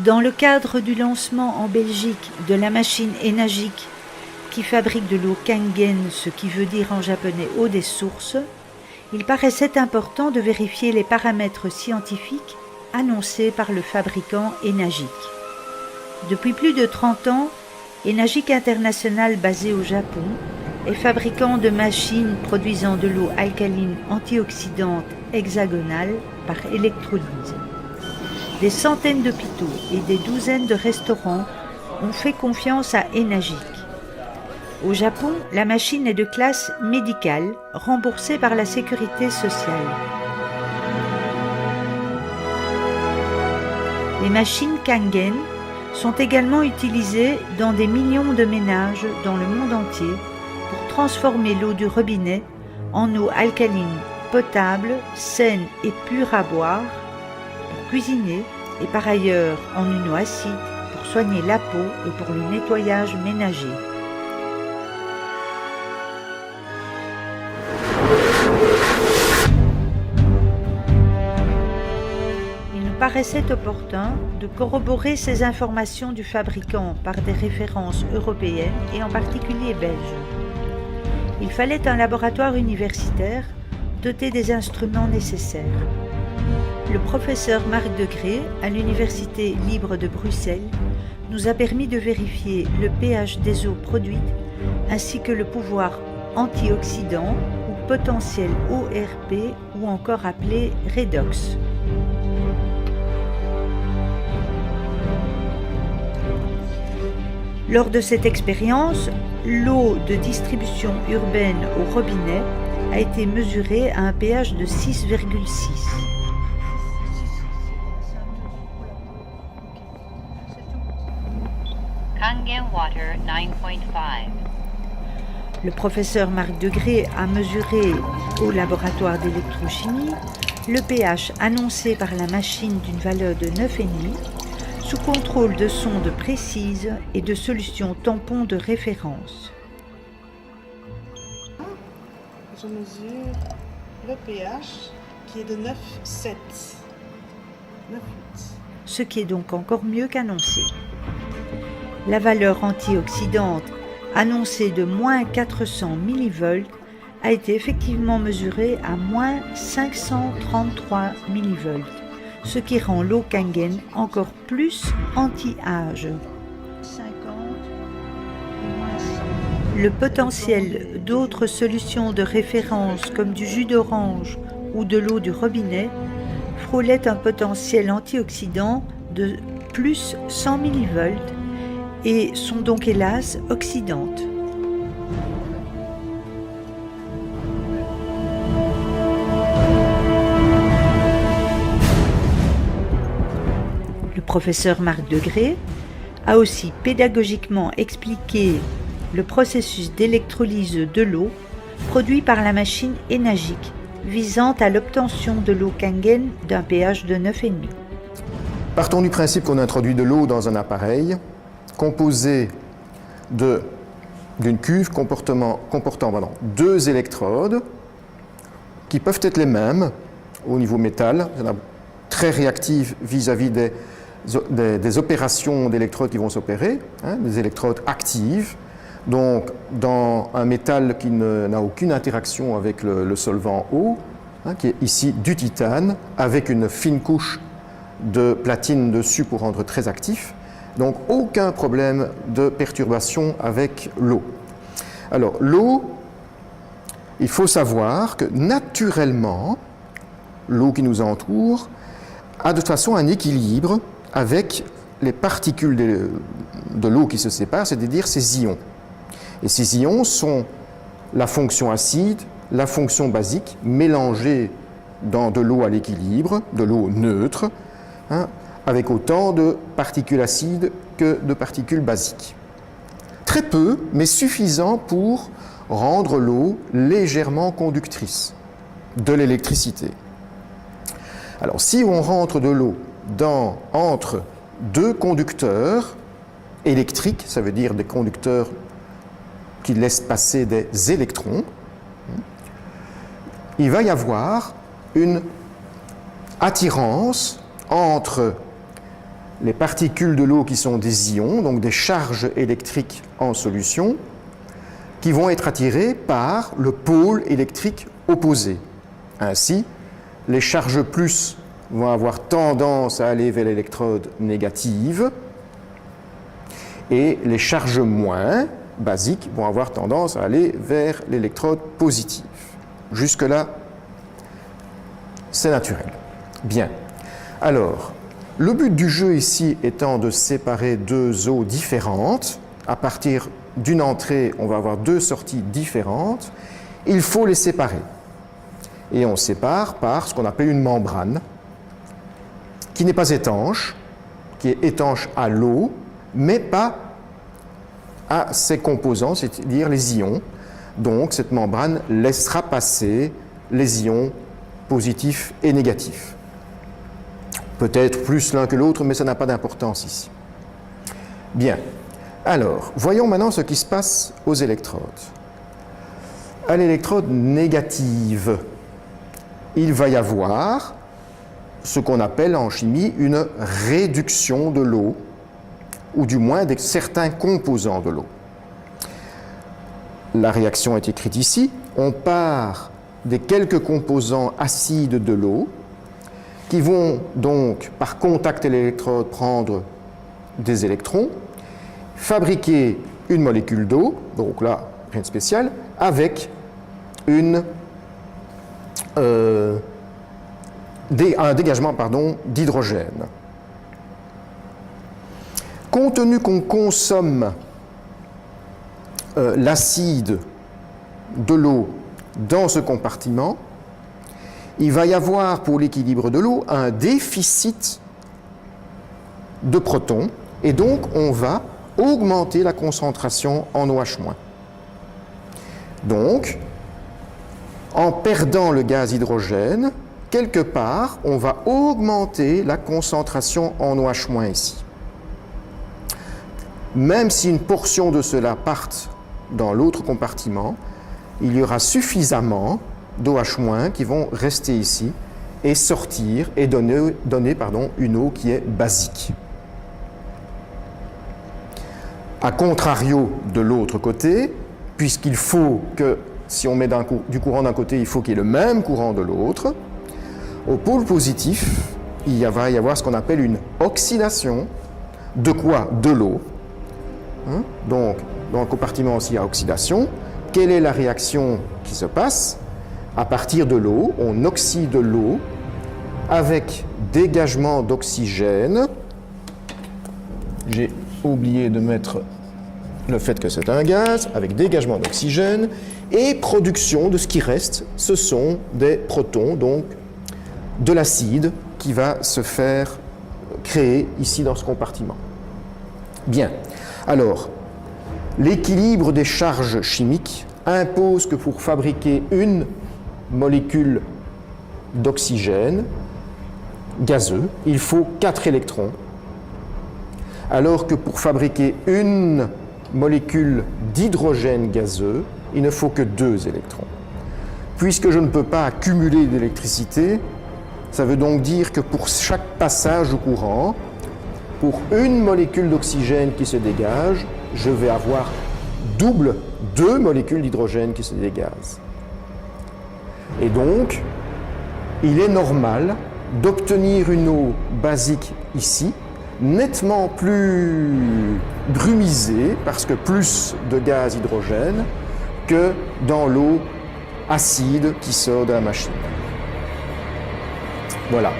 Dans le cadre du lancement en Belgique de la machine Enagic qui fabrique de l'eau Kangen, ce qui veut dire en japonais eau des sources, il paraissait important de vérifier les paramètres scientifiques annoncés par le fabricant Enagic. Depuis plus de 30 ans, Enagic International, basé au Japon, est fabricant de machines produisant de l'eau alcaline antioxydante hexagonale par électrolyse. Des centaines d'hôpitaux et des douzaines de restaurants ont fait confiance à Enagic. Au Japon, la machine est de classe médicale, remboursée par la sécurité sociale. Les machines Kangen sont également utilisées dans des millions de ménages dans le monde entier pour transformer l'eau du robinet en eau alcaline potable, saine et pure à boire, pour cuisiner et par ailleurs en une eau acide pour soigner la peau et pour le nettoyage ménager. Il nous paraissait opportun de corroborer ces informations du fabricant par des références européennes et en particulier belges. Il fallait un laboratoire universitaire doté des instruments nécessaires. Le professeur Marc Degré, à l'Université libre de Bruxelles, nous a permis de vérifier le pH des eaux produites ainsi que le pouvoir antioxydant ou potentiel ORP ou encore appelé redox. Lors de cette expérience, l'eau de distribution urbaine au robinet a été mesurée à un pH de 6,6. Kangen Water 9.5. Le professeur Marc Degré a mesuré au laboratoire d'électrochimie le pH annoncé par la machine d'une valeur de 9,5 sous contrôle de sondes précises et de solutions tampons de référence. Je mesure le pH qui est de 9,7. 9,8. Ce qui est donc encore mieux qu'annoncé. La valeur antioxydante annoncée de moins 400 mV a été effectivement mesurée à moins 533 mV, ce qui rend l'eau Kangen encore plus anti-âge. 50 et moins 100. Le potentiel d'autres solutions de référence comme du jus d'orange ou de l'eau du robinet frôlait un potentiel antioxydant de plus 100 mV et sont donc hélas oxydantes. Le professeur Marc Degré a aussi pédagogiquement expliqué le processus d'électrolyse de l'eau produit par la machine Enagic visant à l'obtention de l'eau Kangen d'un pH de 9,5. Partons du principe qu'on introduit de l'eau dans un appareil composé d'une cuve comportant deux électrodes qui peuvent être les mêmes au niveau métal, très réactives vis-à-vis des opérations d'électrodes qui vont s'opérer, des électrodes actives, donc dans un métal qui n'a aucune interaction avec le solvant eau, qui est ici du titane, avec une fine couche de platine dessus pour rendre très actif. Donc aucun problème de perturbation avec l'eau. Alors l'eau, il faut savoir que naturellement, l'eau qui nous entoure a de toute façon un équilibre avec les particules de l'eau qui se séparent, c'est-à-dire ces ions. Et ces ions sont la fonction acide, la fonction basique, mélangées dans de l'eau à l'équilibre, de l'eau neutre, avec autant de particules acides que de particules basiques. Très peu, mais suffisant pour rendre l'eau légèrement conductrice de l'électricité. Alors, si on rentre de l'eau entre deux conducteurs électriques, ça veut dire des conducteurs qui laissent passer des électrons, il va y avoir une attirance entre les particules de l'eau qui sont des ions, donc des charges électriques en solution, qui vont être attirées par le pôle électrique opposé. Ainsi, les charges plus vont avoir tendance à aller vers l'électrode négative et les charges moins, basiques, vont avoir tendance à aller vers l'électrode positive. Jusque-là, c'est naturel. Bien. Alors, le but du jeu ici étant de séparer deux eaux différentes, à partir d'une entrée, on va avoir deux sorties différentes, il faut les séparer. Et on sépare par ce qu'on appelle une membrane, qui n'est pas étanche, qui est étanche à l'eau, mais pas à ses composants, c'est-à-dire les ions. Donc cette membrane laissera passer les ions positifs et négatifs. Peut-être plus l'un que l'autre, mais ça n'a pas d'importance ici. Bien. Alors, voyons maintenant ce qui se passe aux électrodes. À l'électrode négative, il va y avoir ce qu'on appelle en chimie une réduction de l'eau, ou du moins de certains composants de l'eau. La réaction est écrite ici. On part des quelques composants acides de l'eau, qui vont donc, par contact avec l'électrode, prendre des électrons, fabriquer une molécule d'eau, donc là, rien de spécial, avec un dégagement d'hydrogène. Compte tenu qu'on consomme l'acide de l'eau dans ce compartiment, il va y avoir pour l'équilibre de l'eau un déficit de protons et donc on va augmenter la concentration en OH-. Donc, en perdant le gaz hydrogène, quelque part, on va augmenter la concentration en OH- ici. Même si une portion de cela parte dans l'autre compartiment, il y aura suffisamment d'OH- qui vont rester ici et sortir et donner une eau qui est basique. A contrario, de l'autre côté, puisqu'il faut que, si on met du courant d'un côté, il faut qu'il y ait le même courant de l'autre, au pôle positif, il va y avoir ce qu'on appelle une oxydation. De quoi? De l'eau. Donc, dans le compartiment aussi, il y a oxydation. Quelle est la réaction qui se passe? À partir de l'eau, on oxyde l'eau avec dégagement d'oxygène. J'ai oublié de mettre le fait que c'est un gaz, avec dégagement d'oxygène, et production de ce qui reste, ce sont des protons, donc de l'acide qui va se faire créer ici dans ce compartiment. Bien, alors, l'équilibre des charges chimiques impose que pour fabriquer une molécule d'oxygène gazeux, il faut 4 électrons, alors que pour fabriquer une molécule d'hydrogène gazeux, il ne faut que 2 électrons. Puisque je ne peux pas accumuler d'électricité, ça veut donc dire que pour chaque passage au courant, pour une molécule d'oxygène qui se dégage, je vais avoir 2 molécules d'hydrogène qui se dégagent. Et donc, il est normal d'obtenir une eau basique ici, nettement plus brumisée, parce que plus de gaz hydrogène, que dans l'eau acide qui sort de la machine. Voilà.